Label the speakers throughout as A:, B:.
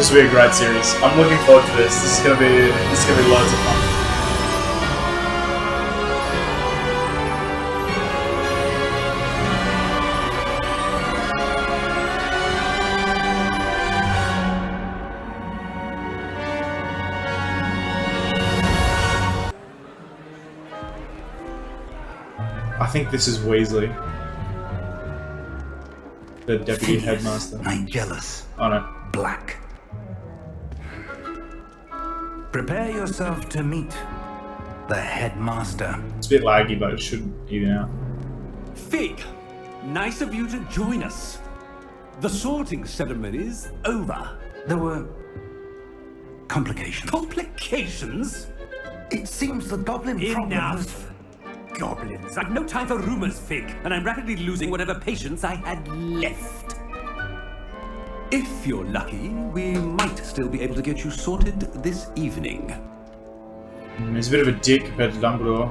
A: This will be a great series. I'm looking forward to this. This is gonna be loads of fun. I think this is Weasley, the deputy headmaster.
B: Nigelus.
A: Oh no.
B: Black. Prepare yourself to meet the headmaster.
A: It's a bit laggy, but it should even out.
C: Fig, nice of you to join us. The sorting ceremony's over.
B: There were complications.
C: Complications?
B: It seems the goblin problem has...
C: Enough. Goblins. I've no time for rumors, Fig, and I'm rapidly losing whatever patience I had left. If you're lucky, we might still be able to get you sorted this evening.
A: He's a bit of a dick compared to Dumbledore.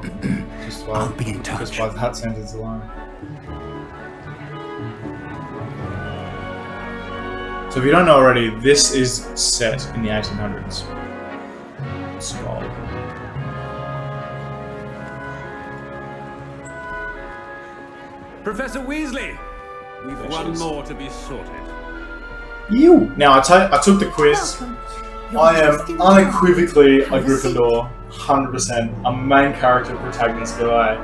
B: I'll be in touch.
A: Just by that sentence alone. So if you don't know already, this is set in the 1800s. Skull.
C: Professor Weasley, we've one more to be sorted.
A: You. Now I took the quiz. I am unequivocally a Gryffindor, 100%, a main character protagonist guy.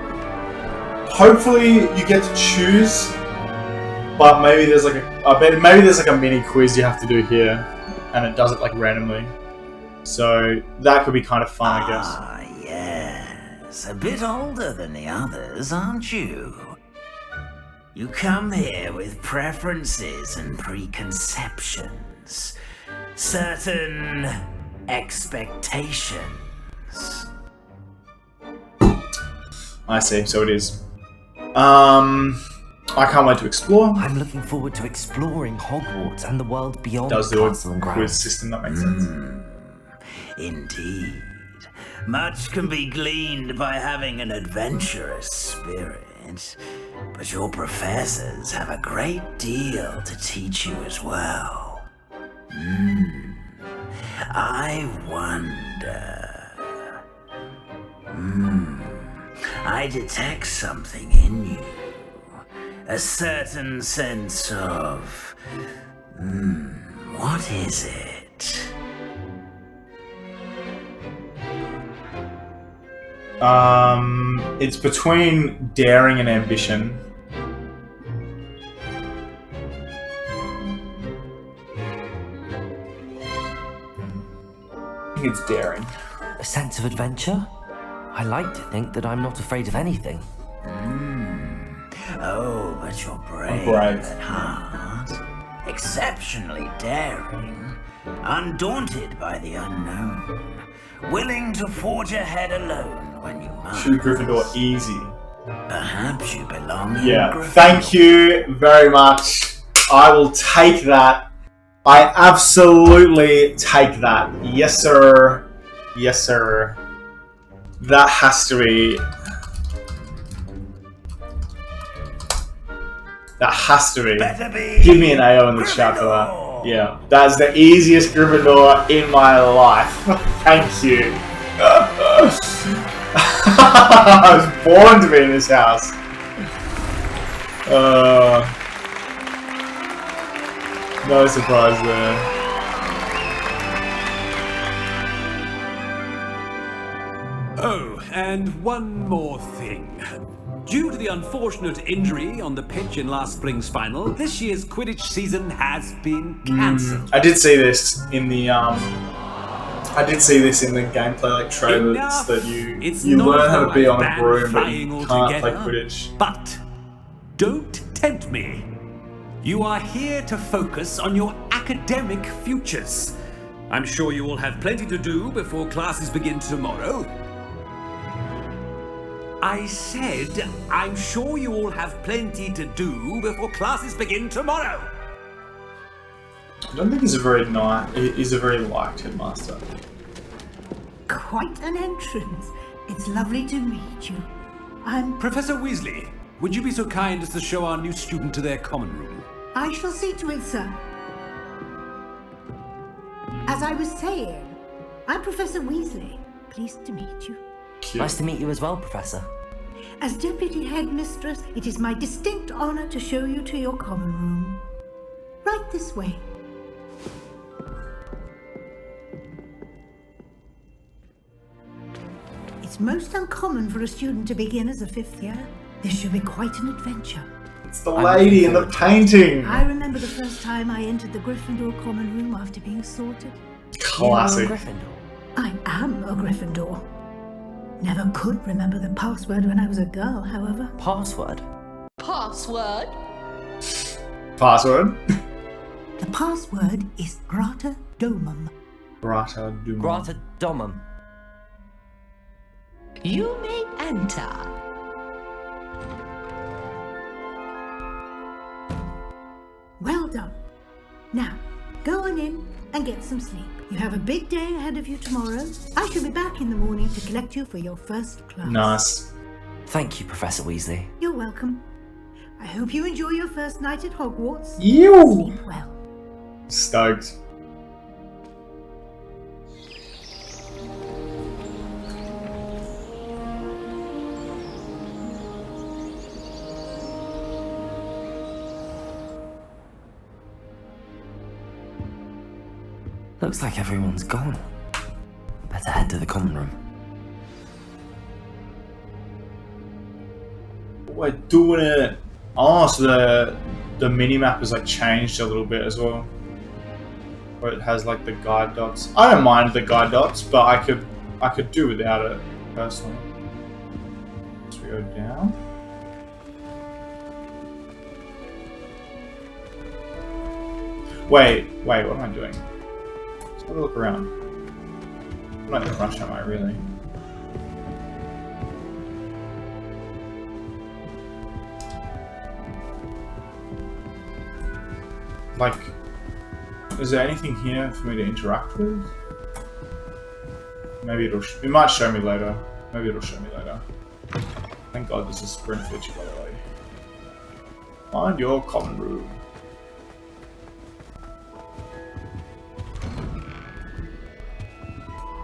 A: Hopefully you get to choose, but maybe there's like maybe there's like a mini quiz you have to do here, and it does it like randomly. So that could be kind of fun, I guess.
D: Ah, yes, a bit older than the others, aren't you? You come here with preferences and preconceptions, certain expectations.
A: I see, so it is. I can't wait to explore.
E: I'm looking forward to exploring Hogwarts and the world beyond
A: Does do a
E: castle and
A: quiz
E: grounds.
A: system, that makes sense.
D: Indeed. Much can be gleaned by having an adventurous spirit, but your professors have a great deal to teach you as well. I wonder... I detect something in you. A certain sense of... what is it?
A: It's between daring and ambition. I think it's daring.
E: A sense of adventure? I like to think that I'm not afraid of anything.
D: Oh, but you're brave,
A: brave.
D: at heart. Exceptionally daring. Undaunted by the unknown. Willing to forge ahead alone when you must.
A: Shoot Gryffindor easy.
D: Perhaps you belong in
A: Yeah,
D: Gryffindor.
A: thank you very much. I will take that. I absolutely take that. Yes, sir. Yes, sir. That has to be... That has to be.
D: Better be
A: Give me an AO in the chat for that.
D: Gryffindor.
A: Yeah, that's the easiest Gryffindor in my life. Thank you. I was born to be in this house. No surprise there.
C: Oh, and one more thing. Due to the unfortunate injury on the pitch in last spring's final, this year's Quidditch season has been cancelled.
A: I did see this in the gameplay like trailers
C: Enough.
A: that you
C: It's
A: learn
C: not
A: how to be on a
C: banned
A: broom, but
C: flying
A: you can't play
C: altogether.
A: Quidditch.
C: But don't tempt me. You are here to focus on your academic futures. I'm sure you all have plenty to do before classes begin tomorrow. I said, I'm sure you all have plenty to do before classes begin tomorrow.
A: I don't think he's a very liked headmaster.
F: Quite an entrance. It's lovely to meet you. I'm...
C: Professor Weasley, would you be so kind as to show our new student to their common room?
F: I shall see to it, sir. As I was saying, I'm Professor Weasley. Pleased to meet you.
A: Cute.
E: Nice to meet you as well, Professor.
F: As Deputy Headmistress, it is my distinct honor to show you to your common room. Right this way. It's most uncommon for a student to begin as a 5th year. This should be quite an adventure.
A: It's the lady in the painting.
F: I remember the first time I entered the Gryffindor common room after being sorted.
A: Classic.
E: You're a Gryffindor.
F: I am a Gryffindor. Never could remember the password when I was a girl, however.
E: Password?
G: Password?
A: Password.
F: The password is Grata Domum.
A: Grata Doom.
E: Grata Domum.
G: You may enter.
F: Well done. Now, go on in and get some sleep. You have a big day ahead of you tomorrow. I shall be back in the morning to collect you for your first class.
A: Nice.
E: Thank you, Professor Weasley.
F: You're welcome. I hope you enjoy your first night at Hogwarts.
A: You.
F: Sleep well.
A: Stoked.
E: Looks like everyone's gone. Better head to the common room.
A: We're doing it. Oh, so the mini map has like changed a little bit as well. Where it has like the guide dots. I don't mind the guide dots, but I could do without it personally. So we go down. Wait, what am I doing? Let's have a look around. I'm not gonna rush, am I really? Like, is there anything here for me to interact with? Maybe it might show me later. Maybe it'll show me later. Thank God there's a sprint feature, by the way. Find your common room.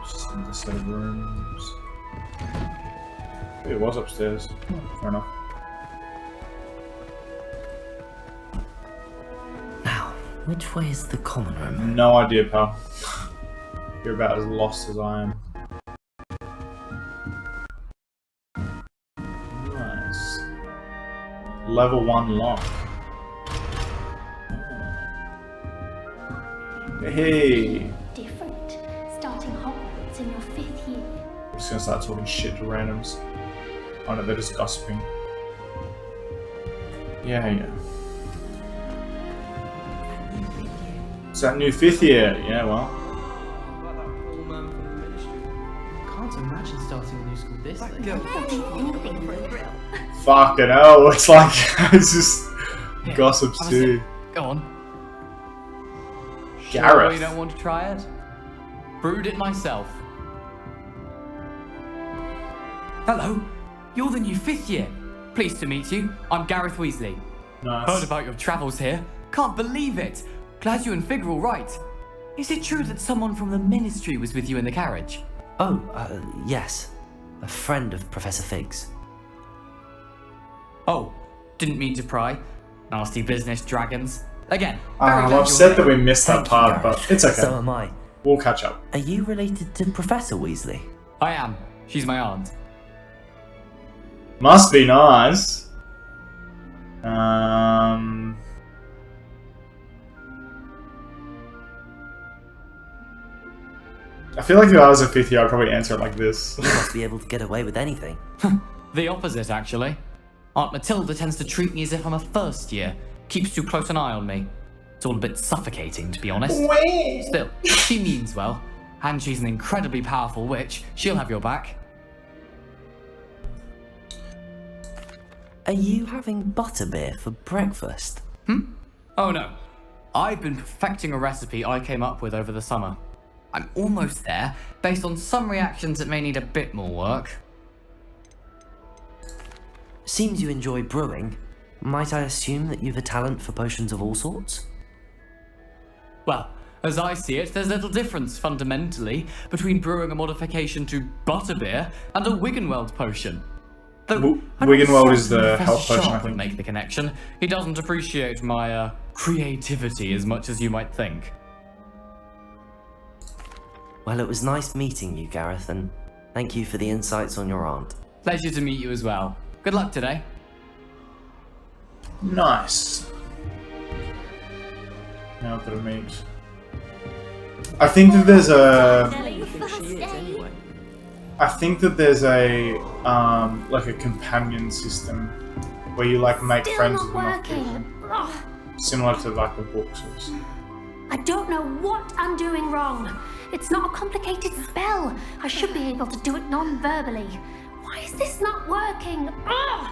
A: Just another set of rooms. Maybe it was upstairs. Oh, fair enough.
E: Which way is the common room?
A: No idea, pal. You're about as lost as I am. Nice. Level 1 lock. Hey!
H: Different. Starting Hogwarts in your 5th year.
A: I'm just gonna start talking shit to randoms. Oh no, they're just gossiping. Yeah. It's that new 5th year. Yeah, well.
I: Can't imagine starting a new school this late.
H: Anything for a thrill.
A: Fucking hell, it's like, it's just gossips too.
I: Go on.
A: Gareth.
I: Sure you don't want to try it? Brewed it myself. Hello, you're the new 5th year. Pleased to meet you. I'm Gareth Weasley.
A: Nice.
I: Heard about your travels here. Can't believe it. Glad you and Fig are all right. Is it true that someone from the Ministry was with you in the carriage?
E: Oh, yes. A friend of Professor Fig's.
I: Oh, didn't mean to pry. Nasty business, dragons. Again, very
A: I'm
I: glad
A: upset
I: you're
A: that
I: here.
A: we missed that
E: Thank you,
A: part,
E: Gareth.
A: but it's okay.
E: So am I.
A: We'll catch up.
E: Are you related to Professor Weasley?
I: I am. She's my aunt.
A: Must be nice. I feel like if I was a 5th year, I'd probably answer it like this.
E: You must be able to get away with anything.
I: The opposite, actually. Aunt Matilda tends to treat me as if I'm a 1st year. Keeps too close an eye on me. It's all a bit suffocating, to be honest. Still, she means well. And she's an incredibly powerful witch. She'll have your back.
E: Are you having butterbeer for breakfast?
I: Oh no. I've been perfecting a recipe I came up with over the summer. I'm almost there, based on some reactions that may need a bit more work.
E: Seems you enjoy brewing. Might I assume that you've a talent for potions of all sorts?
I: Well, As I see it, there's little difference, fundamentally, between brewing a modification to butterbeer and a Wiggenweld potion. Though
A: Wiggenweld is the
I: Professor
A: health potion, I
I: Sharp would
A: think.
I: make the connection. He doesn't appreciate my, creativity as much as you might think.
E: Well, it was nice meeting you, Gareth, and thank you for the insights on your aunt.
I: Pleasure to meet you as well. Good luck today.
A: Nice. Now I've got to meet. I think that there's a. I think that there's a like a companion system where you like make friends with enough people, similar to like the books.
H: I don't know what I'm doing wrong. It's not a complicated spell. I should be able to do it non-verbally. Why is this not working? Ugh!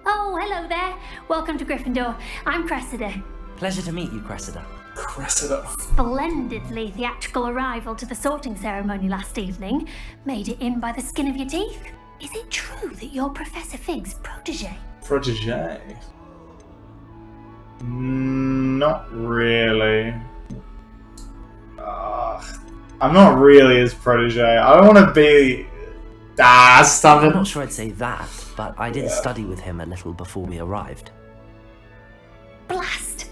H: Oh, hello there. Welcome to Gryffindor. I'm Cressida.
E: Pleasure to meet you, Cressida.
A: Cressida.
H: Splendidly theatrical arrival to the sorting ceremony last evening. Made it in by the skin of your teeth. Is it true that you're Professor Fig's protege?
A: Protege? Not really. I'm not really his protege. I don't want to be. Stop it.
E: I'm not sure I'd say that, but I did study with him a little before we arrived.
H: Blast!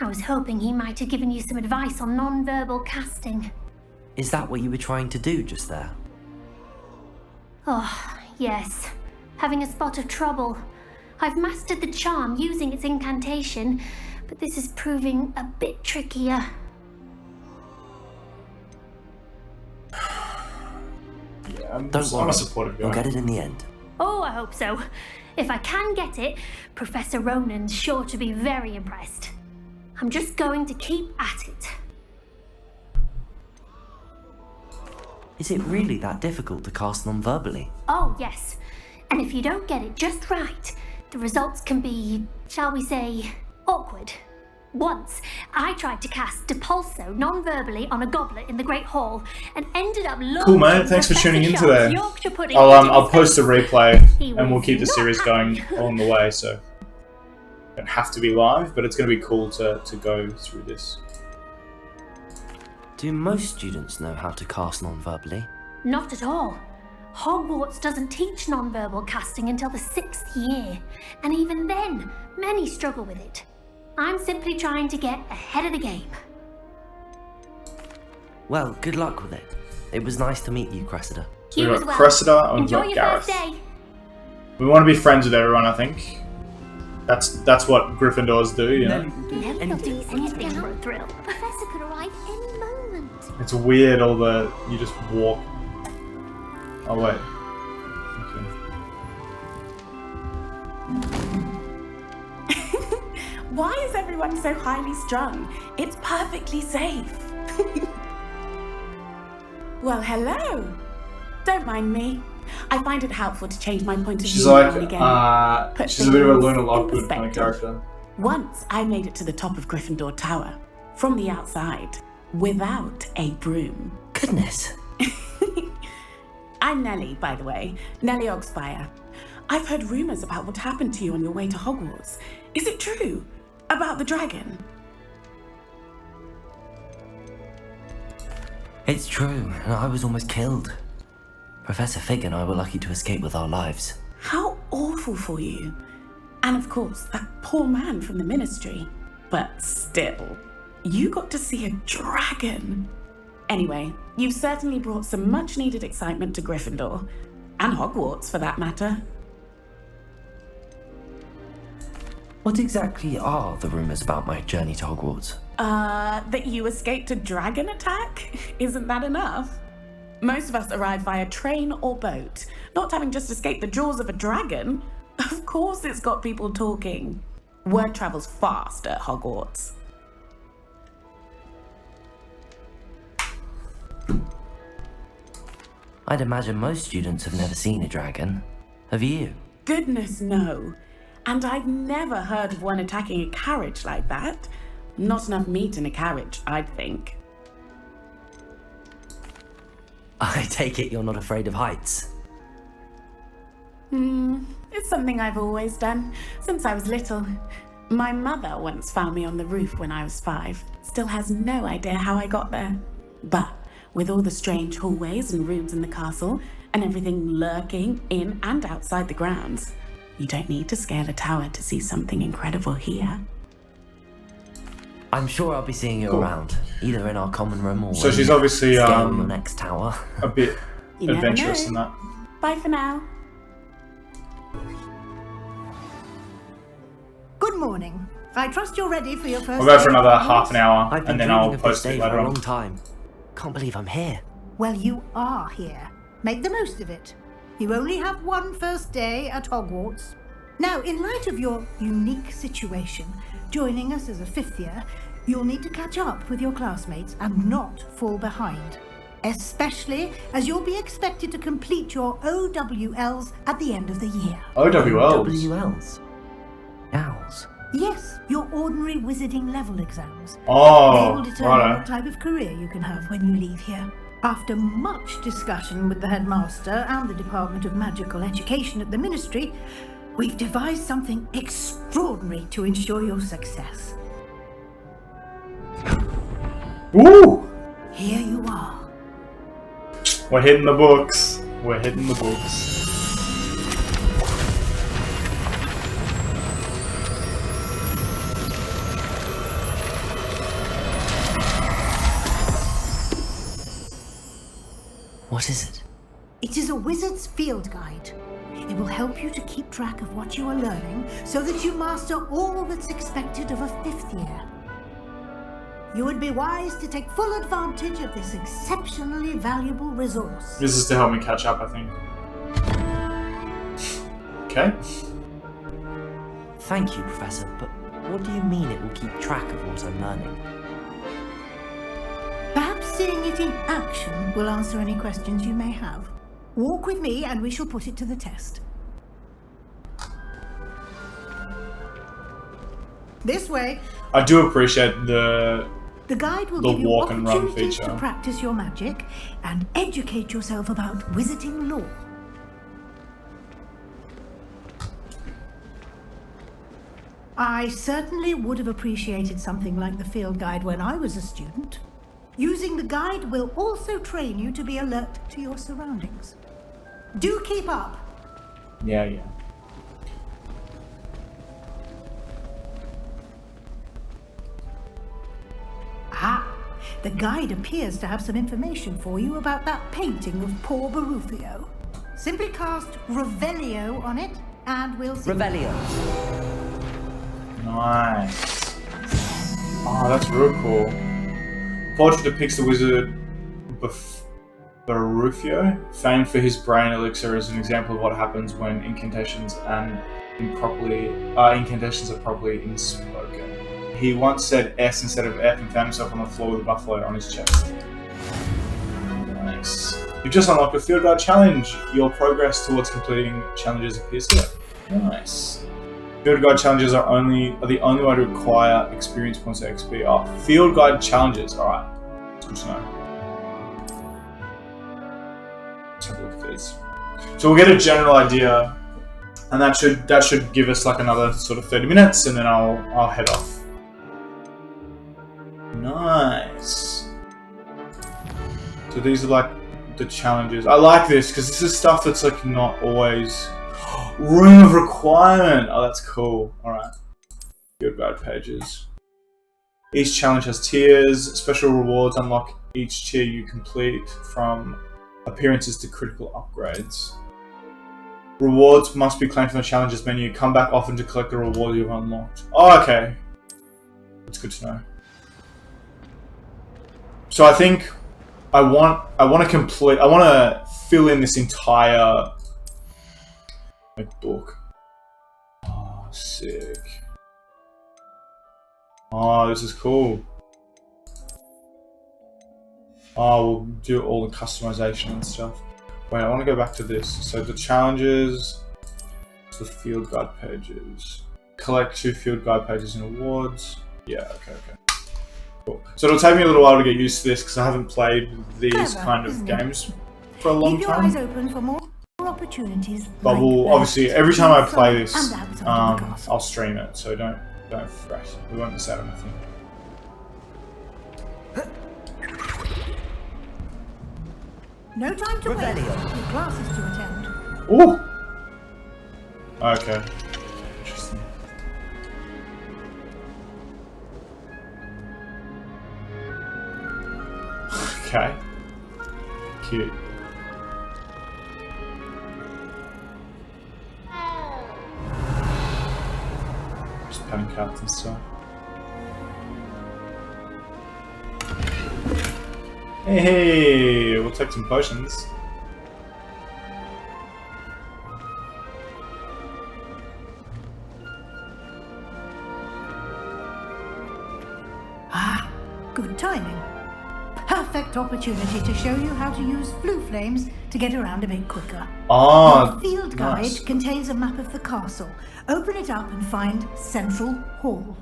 H: I was hoping he might have given you some advice on non-verbal casting.
E: Is that what you were trying to do just there?
H: Oh, yes. Having a spot of trouble. I've mastered the charm using its incantation, but this is proving a bit trickier.
A: Yeah, I'm
E: Don't worry,
A: a supportive guy.
E: you'll get it in the end.
H: Oh, I hope so. If I can get it, Professor Ronan's sure to be very impressed. I'm just going to keep at it.
E: Is it really that difficult to cast non-verbally?
H: Oh, yes. And if you don't get it just right, the results can be, shall we say, awkward. Once, I tried to cast Depulso non-verbally on a goblet in the Great Hall and ended up
A: Cool, mate. Thanks for tuning in today. I'll post a replay and we'll keep the series going along the way, so you don't have to be live, but it's going to be cool to go through this.
E: Do most students know how to cast non-verbally?
H: Not at all. Hogwarts doesn't teach non-verbal casting until the 6th year, and even then, many struggle with it. I'm simply trying to get ahead of the game.
E: Well, good luck with it. It was nice to meet you, Cressida.
A: So we've got Cressida and we've
H: Enjoy
A: got
H: your
A: Gareth.
H: first day.
A: We want to be friends with everyone, I think. That's what Gryffindors do, you know?
H: Never do anything for a thrill.
G: Professor could arrive any moment.
A: It's weird, you just walk. Oh, wait.
J: Why is everyone so highly strung? It's perfectly safe. Well, hello. Don't mind me. I find it helpful to change my point of
A: She's
J: view
A: like,
J: now and again. Put
A: she's a bit of a
J: things
A: Luna
J: in
A: Lovegood kind of
J: perspective.
A: character.
J: Once I made it to the top of Gryffindor Tower, from the outside, without a broom.
E: Goodness.
J: I'm Nellie, by the way. Nellie Ogspire. I've heard rumours about what happened to you on your way to Hogwarts. Is it true? About the dragon?
E: It's true, and I was almost killed. Professor Fig and I were lucky to escape with our lives.
J: How awful for you. And of course, that poor man from the Ministry. But still, you got to see a dragon. Anyway, you've certainly brought some much-needed excitement to Gryffindor. And Hogwarts, for that matter.
E: What exactly are the rumours about my journey to Hogwarts?
J: That you escaped a dragon attack? Isn't that enough? Most of us arrive via train or boat, not having just escaped the jaws of a dragon. Of course it's got people talking. Word travels fast at Hogwarts.
E: I'd imagine most students have never seen a dragon. Have you?
J: Goodness, no. And I've never heard of one attacking a carriage like that. Not enough meat in a carriage, I'd think.
E: I take it you're not afraid of heights.
J: It's something I've always done, since I was little. My mother once found me on the roof when I was 5. still has no idea how I got there. But with all the strange hallways and rooms in the castle, and everything lurking in and outside the grounds, you don't need to scale a tower to see something incredible here.
E: I'm sure I'll be seeing you around, either in our common room or
A: So she's obviously
E: scaling the next tower.
A: a bit
J: You never
A: adventurous
J: know.
A: in that.
J: Bye for now.
F: Good morning. I trust you're ready for your first
A: We'll go for
F: day
A: another
F: of
A: half an hour,
E: I've been
A: and then
E: dreaming
A: I'll
E: of this
A: post
E: day
A: it
E: for
A: later
E: a
A: on.
E: long time. Can't believe I'm here.
F: Well, you are here. Make the most of it. You only have one first day at Hogwarts. Now, in light of your unique situation, joining us as a 5th year, you'll need to catch up with your classmates and not fall behind. Especially as you'll be expected to complete your OWLs at the end of the year.
A: OWLs?
E: WLs? Owls?
F: Yes, your ordinary wizarding level exams. They
A: Oh,
F: will determine
A: righto.
F: what type of career you can have when you leave here. After much discussion with the headmaster and the Department of Magical Education at the Ministry, we've devised something extraordinary to ensure your success.
A: Woo!
F: Here you are.
A: We're hitting the books. We're hitting the books.
E: What is it?
F: It is a wizard's field guide. It will help you to keep track of what you are learning so that you master all that's expected of a 5th year. You would be wise to take full advantage of this exceptionally valuable resource.
A: This is to help me catch up, I think. Okay.
E: Thank you, Professor, but what do you mean it will keep track of what I'm learning?
F: Perhaps seeing it in action will answer any questions you may have. Walk with me and we shall put it to the test. This way.
A: I do appreciate the
F: guide will
A: the
F: give you
A: walk and run
F: opportunities
A: feature.
F: to practice your magic and educate yourself about wizarding lore. I certainly would have appreciated something like the field guide when I was a student. Using the guide will also train you to be alert to your surroundings. Do keep up.
A: Yeah.
F: Ah, the guide appears to have some information for you about that painting of poor Barufio. Simply cast Revelio on it, and we'll see.
E: Revelio.
A: Nice. Oh, that's real cool. Portrait depicts the wizard Barufio, famed for his brain elixir, as an example of what happens when incantations are properly inspoken. He once said S instead of F and found himself on the floor with a buffalo on his chest. Nice. You've just unlocked a field guide challenge. Your progress towards completing challenges appears here. Nice. Field guide challenges are the only way to acquire experience points or XP. Oh, field guide challenges. Alright. It's good to know. Let's have a look at these. So we'll get a general idea, and that should give us like another sort of 30 minutes, and then I'll head off. Nice. So these are like the challenges. I like this because this is stuff that's like not always room of requirement. Oh, that's cool. All right. Field guide pages. Each challenge has tiers. Special rewards unlock each tier you complete, from appearances to critical upgrades. Rewards must be claimed from the challenges menu. Come back often to collect the reward you've unlocked. Oh, okay. That's good to know. So I think I want to fill in this entire book. Oh, sick. Oh, this is cool. Oh, we'll do all the customization and stuff. Wait, I want to go back to this. So the challenges, the field guide pages. Collect 2 field guide pages and awards. Yeah, okay. Cool. So it'll take me a little while to get used to this because I haven't played these kind of games for a long
F: Keep your eyes open for more opportunities.
A: But
F: like
A: we'll
F: that.
A: obviously every time I play this,
F: And outside the castle.
A: I'll stream it. So don't fret. We won't miss out on anything.
F: No time to wait. Your classes to attend.
A: Ooh! Okay. Interesting. Okay. Cute. Just petting cats and stuff. Hey, we'll take some potions.
F: Ah, good timing. Perfect opportunity to show you how to use flue flames to get around a bit quicker.
A: Ah,
F: Your field guide
A: nice.
F: contains a map of the castle. Open it up and find Central Hall.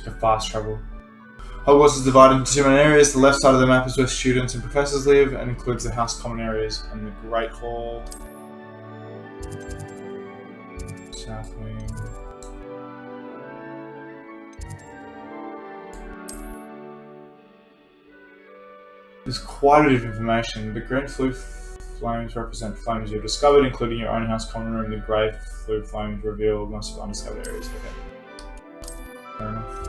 A: A fast travel. Hogwarts is divided into two main areas. The left side of the map is where students and professors live and includes the house common areas and the Great Hall. South Wing. There's quite a bit of information. The green flue flames represent flames you've discovered, including your own house common room. The grey flue flames reveal most of undiscovered areas. Okay. Fair enough.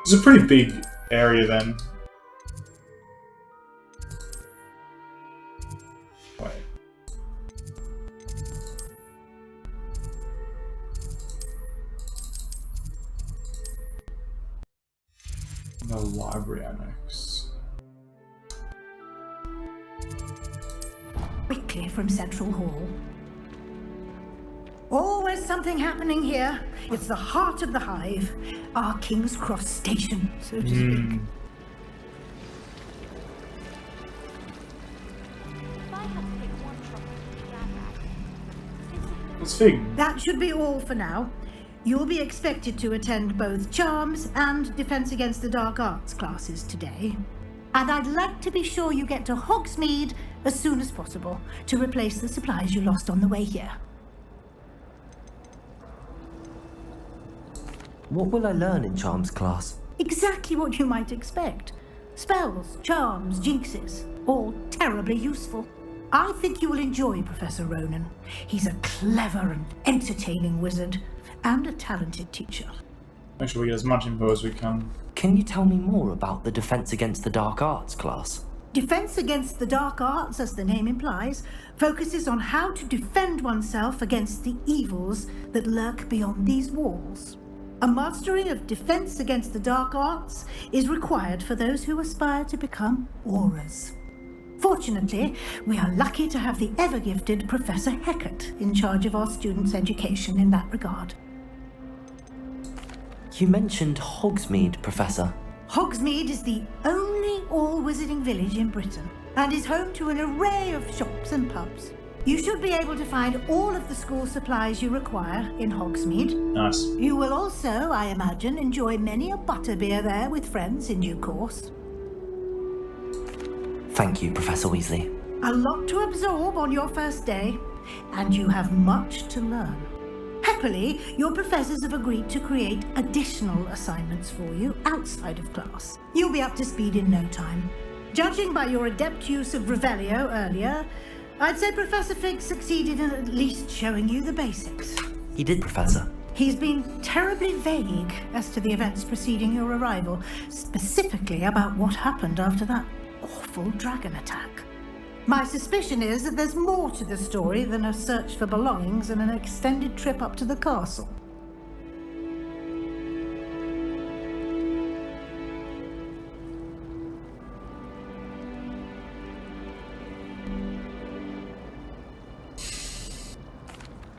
A: It's a pretty big area then. Wait. The library annex.
F: Quickly from Central Hall. Always something happening here. It's the heart of the hive. Our King's Cross station, so to speak.
A: Let's fig.
F: That should be all for now. You'll be expected to attend both Charms and Defense Against the Dark Arts classes today. And I'd like to be sure you get to Hogsmeade as soon as possible to replace the supplies you lost on the way here.
E: What will I learn in Charms class?
F: Exactly what you might expect. Spells, charms, jinxes, all terribly useful. I think you will enjoy Professor Ronan. He's a clever and entertaining wizard, and a talented teacher.
A: Make sure we get as much info as we can.
E: Can you tell me more about the Defense Against the Dark Arts class?
F: Defense Against the Dark Arts, as the name implies, focuses on how to defend oneself against the evils that lurk beyond these walls. A mastery of Defense Against the Dark Arts is required for those who aspire to become auras. Fortunately, we are lucky to have the ever-gifted Professor Hecat in charge of our students' education in that regard.
E: You mentioned Hogsmeade, Professor.
F: Hogsmeade is the only all-wizarding village in Britain and is home to an array of shops and pubs. You should be able to find all of the school supplies you require in Hogsmeade.
A: Nice.
F: You will also, I imagine, enjoy many a butterbeer there with friends in due course.
E: Thank you, Professor Weasley.
F: A lot to absorb on your first day, and you have much to learn. Happily, your professors have agreed to create additional assignments for you outside of class. You'll be up to speed in no time. Judging by your adept use of Revelio earlier, I'd say Professor Fig succeeded in at least showing you the basics.
E: He did, Professor.
F: He's been terribly vague as to the events preceding your arrival, specifically about what happened after that awful dragon attack. My suspicion is that there's more to the story than a search for belongings and an extended trip up to the castle.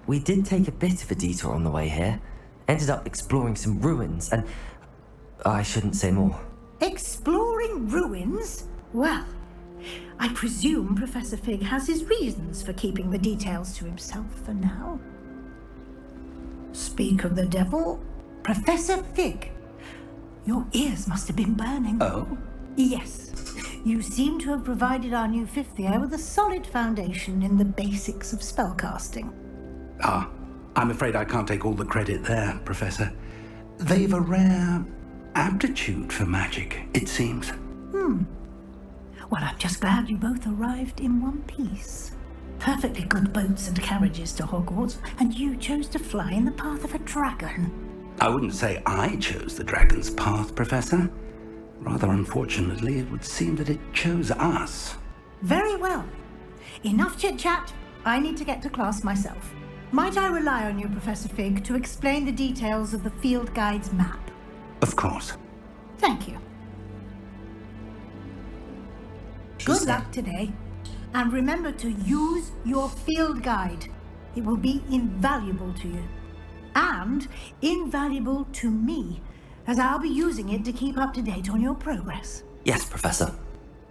E: We did take a bit of a detour on the way here. Ended up exploring some ruins and... I shouldn't say more.
F: Exploring ruins? Well, I presume Professor Fig has his reasons for keeping the details to himself for now. Speak of the devil, Professor Fig. Your ears must have been burning.
C: Oh?
F: Yes. You seem to have provided our new fifth year with a solid foundation in the basics of spellcasting.
C: Ah, I'm afraid I can't take all the credit there, Professor.
B: They've a rare aptitude for magic, it seems.
F: Well, I'm just glad you both arrived in one piece. Perfectly good boats and carriages to Hogwarts, and you chose to fly in the path of a dragon.
B: I wouldn't say I chose the dragon's path, Professor. Rather unfortunately, it would seem that it chose us.
F: Very well. Enough chit-chat. I need to get to class myself. Might I rely on you, Professor Fig, to explain the details of the field guide's map?
B: Of course.
F: Thank you. Good luck today. And remember to use your field guide. It will be invaluable to you. And invaluable to me, as I'll be using it to keep up to date on your progress.
E: Yes, Professor.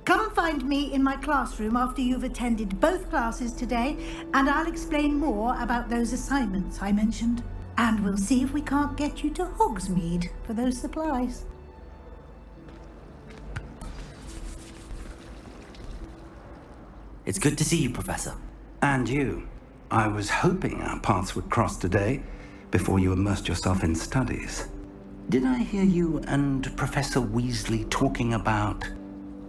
F: Come and find me in my classroom after you've attended both classes today, and I'll explain more about those assignments I mentioned. And we'll see if we can't get you to Hogsmeade for those supplies.
E: It's good to see you, Professor.
B: And you. I was hoping our paths would cross today, before you immersed yourself in studies. Did I hear you and Professor Weasley talking about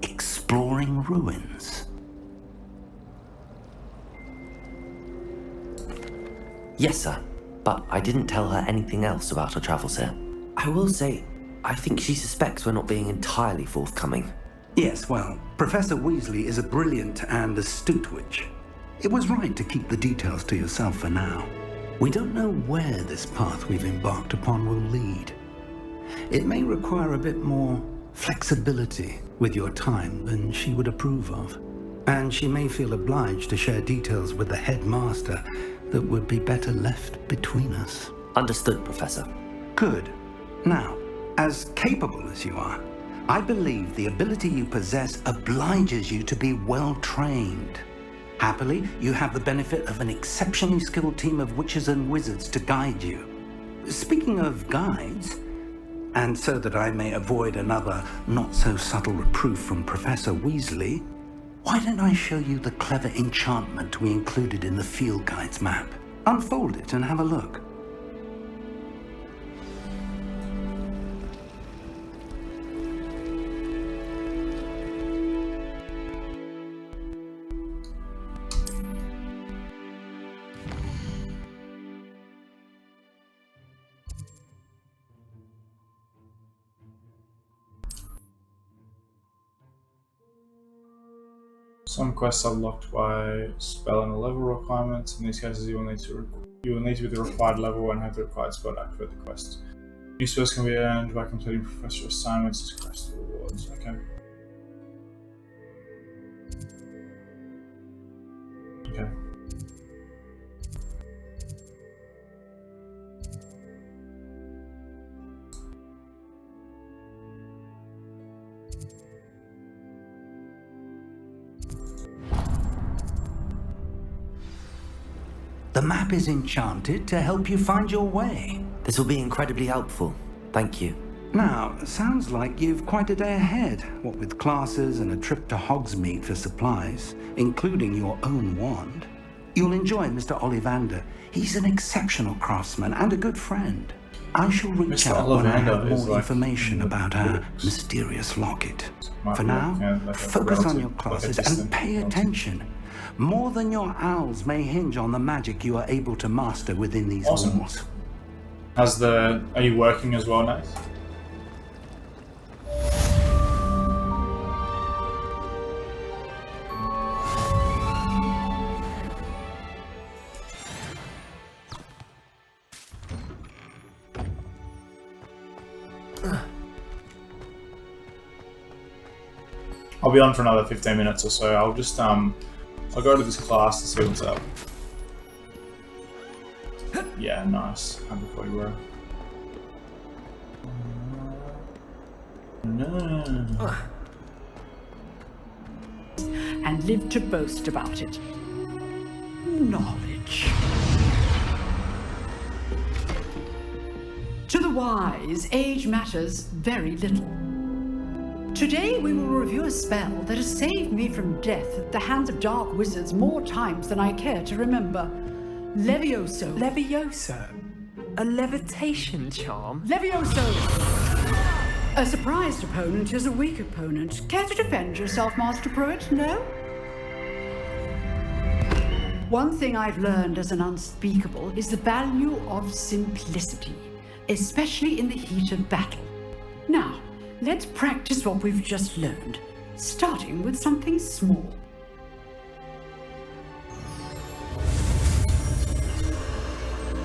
B: exploring ruins?
E: Yes, sir. But I didn't tell her anything else about our travels here. I will say, I think she suspects we're not being entirely forthcoming.
B: Yes, well, Professor Weasley is a brilliant and astute witch. It was right to keep the details to yourself for now. We don't know where this path we've embarked upon will lead. It may require a bit more flexibility with your time than she would approve of. And she may feel obliged to share details with the headmaster that would be better left between us.
E: Understood, Professor.
B: Good. Now, as capable as you are, I believe the ability you possess obliges you to be well trained. Happily, you have the benefit of an exceptionally skilled team of witches and wizards to guide you. Speaking of guides, and so that I may avoid another not-so-subtle reproof from Professor Weasley, why don't I show you the clever enchantment we included in the field guide's map? Unfold it and have a look.
A: Some quests are locked by spell and level requirements. In these cases, you will need to be the required level and have the required spell to activate the quest. New spells can be earned by completing professor assignments as quest rewards. Okay. Okay.
B: The map is enchanted to help you find your way.
E: This will be incredibly helpful. Thank you.
B: Now, sounds like you've quite a day ahead, what with classes and a trip to Hogsmeade for supplies, including your own wand. You'll enjoy Mr. Ollivander. He's an exceptional craftsman and a good friend. I shall reach out when I have more information about our mysterious locket. For now, focus on your classes and pay attention. More than your owls may hinge on the magic you are able to master within these walls.
A: Are you working as well, Nate? I'll be on for another 15 minutes or so. I'll just I'll go to this class to see what's up. Yeah, nice. Happy for you, bro. No.
K: And live to boast about it. Knowledge. To the wise, age matters very little. Today we will review a spell that has saved me from death at the hands of dark wizards more times than I care to remember. Levioso.
L: Levioso? A levitation charm?
K: Levioso! A surprised opponent is a weak opponent. Care to defend yourself, Master Pruitt? No? One thing I've learned as an unspeakable is the value of simplicity, especially in the heat of battle. Now, let's practice what we've just learned, starting with something small.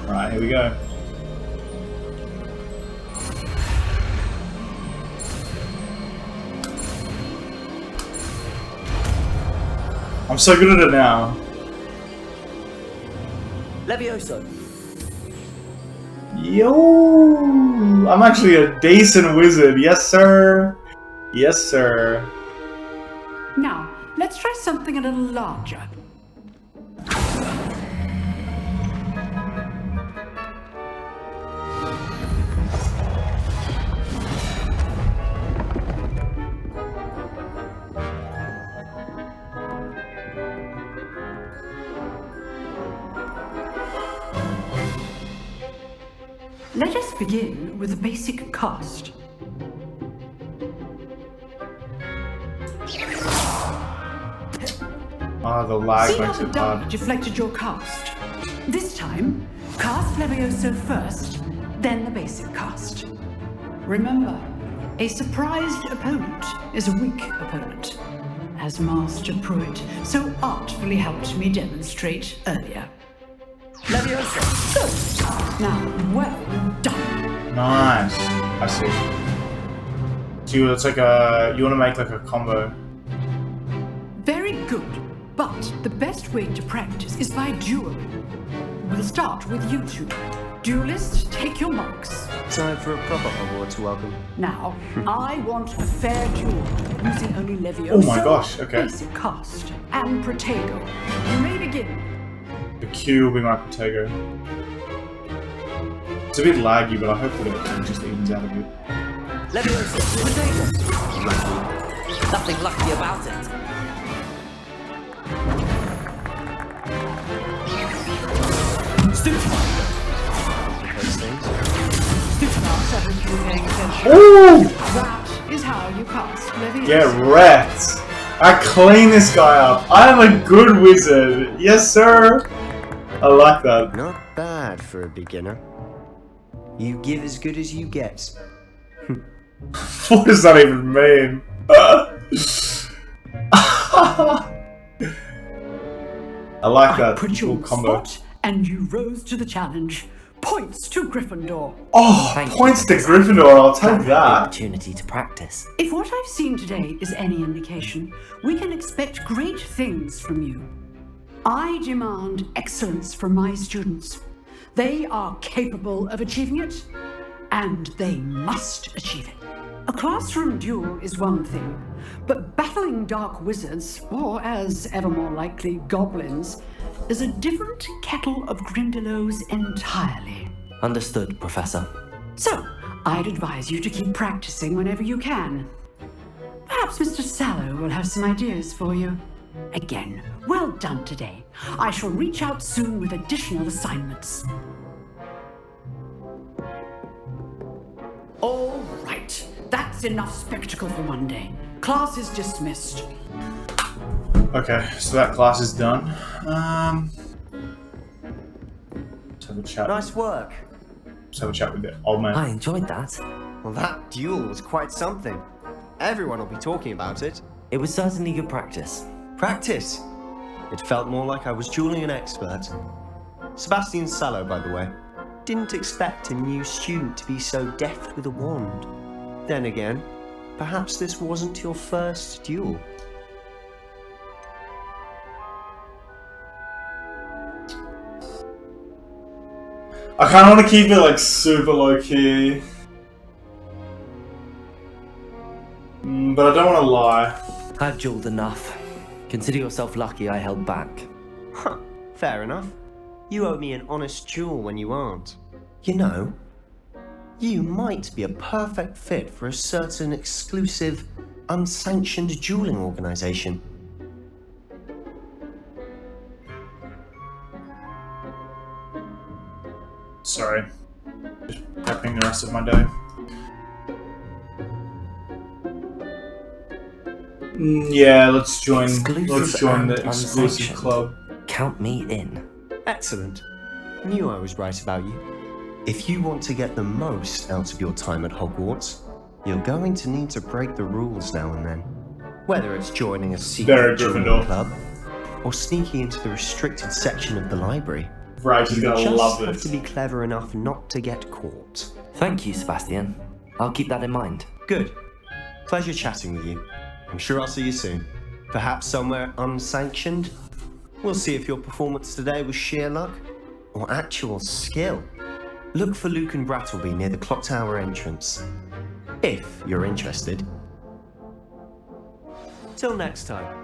A: Right, here we go. I'm so good at it now.
E: Levioso.
A: Yo! I'm actually a decent wizard. Yes, sir. Yes, sir.
K: Now, let's try something a little larger. Let us begin with a basic cast.
A: Ah, the lag
K: See how
A: makes
K: the
A: it
K: die
A: hard.
K: deflected your cast. This time, cast Levioso first, then the basic cast. Remember, a surprised opponent is a weak opponent, as Master Pruitt so artfully helped me demonstrate earlier.
E: Levioso.
K: Now, well done.
A: Nice. I see. So it's like a... You want to make like a combo.
K: Very good, but the best way to practice is by dueling. We'll start with you two. Duelists, take your marks.
M: Time for a proper Hogwarts welcome.
K: Now, I want a fair duel, using only Levioso,
A: Oh my gosh, okay.
K: basic cast, and Protego. You may begin.
A: The Q will be my Protego. It's a bit laggy, but I hope that it just evens out a bit.
E: Levioso. Protego. Lucky. Nothing lucky about it.
A: Ooh!
K: That is how you cast Levioso.
A: Get wrecked! I clean this guy up. I am a good wizard. Yes, sir. I like that.
M: Not bad for a beginner. You give as good as you get.
A: What does that even mean? I like that
K: Put you
A: little
K: on
A: combo.
K: spot, and you rose to the challenge. Points to Gryffindor.
A: Oh,
E: Thank you,
A: points to
E: Professor.
A: Gryffindor. I'll
E: Glad
A: take
E: for the
A: that.
E: opportunity to practice.
K: If what I've seen today is any indication, we can expect great things from you. I demand excellence from my students. They are capable of achieving it, and they must achieve it. A classroom duel is one thing, but battling dark wizards, or as ever more likely, goblins, is a different kettle of Grindylows entirely.
E: Understood, Professor.
K: So, I'd advise you to keep practicing whenever you can. Perhaps Mr. Sallow will have some ideas for you. Again, well done today. I shall reach out soon with additional assignments. All right, that's enough spectacle for one day. Class is dismissed.
A: Okay, so that class is done. Let's have a chat.
M: Nice work.
A: Let's have a chat with the old man.
E: I enjoyed that.
M: Well, that duel was quite something. Everyone will be talking about it.
E: It was certainly good practice.
M: Practice? It felt more like I was dueling an expert. Sebastian Sallow, by the way. Didn't expect a new student to be so deft with a wand. Then again, perhaps this wasn't your first duel.
A: I kind of want to keep it like super low key. But I don't want to lie.
E: I've dueled enough. Consider yourself lucky I held back.
M: Huh, fair enough. You owe me an honest duel when you aren't. You know, you might be a perfect fit for a certain exclusive, unsanctioned dueling organization.
A: Sorry. prepping the rest of my day. Yeah, let's join the exclusive club.
E: Count me in.
M: Excellent. Knew I was right about you. If you want to get the most out of your time at Hogwarts, you're going to need to break the rules now and then. Whether it's joining a secret Gryffindor club or sneaking into the restricted section of the library,
A: right,
M: you just have to be clever enough not to get caught.
E: Thank you, Sebastian. I'll keep that in mind.
M: Good. Pleasure chatting with you. I'm sure I'll see you soon. Perhaps somewhere unsanctioned? We'll see if your performance today was sheer luck or actual skill. Look for Luke and Brattleby near the clock tower entrance, if you're interested. Till next time.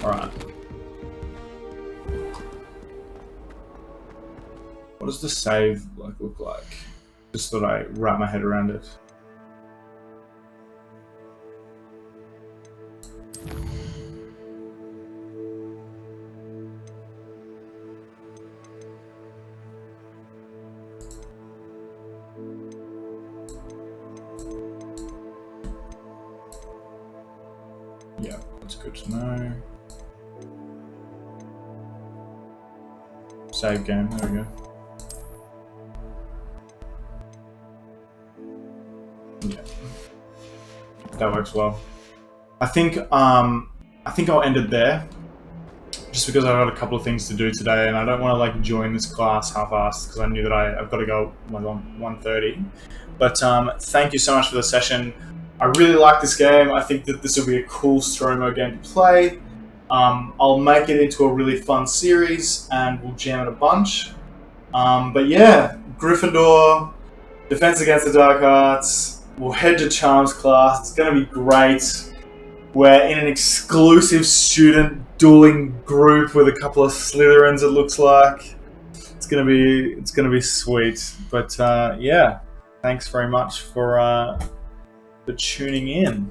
A: Alright. What does the save look like? Just thought I wrap my head around it. Yeah, that's good to know. Save game, there we go. Yeah, that works well. I think I'll end it there, just because I've got a couple of things to do today, and I don't want to like join this class half-assed because I knew that I've got to go like on 1:30. But thank you so much for the session. I really like this game. I think that this will be a cool story mode game to play. I'll make it into a really fun series, and we'll jam it a bunch. But yeah, Gryffindor, Defense Against the Dark Arts. We'll head to Charms class. It's going to be great. We're in an exclusive student dueling group with a couple of Slytherins, it looks like. It's going to be sweet. But yeah, thanks very much for tuning in.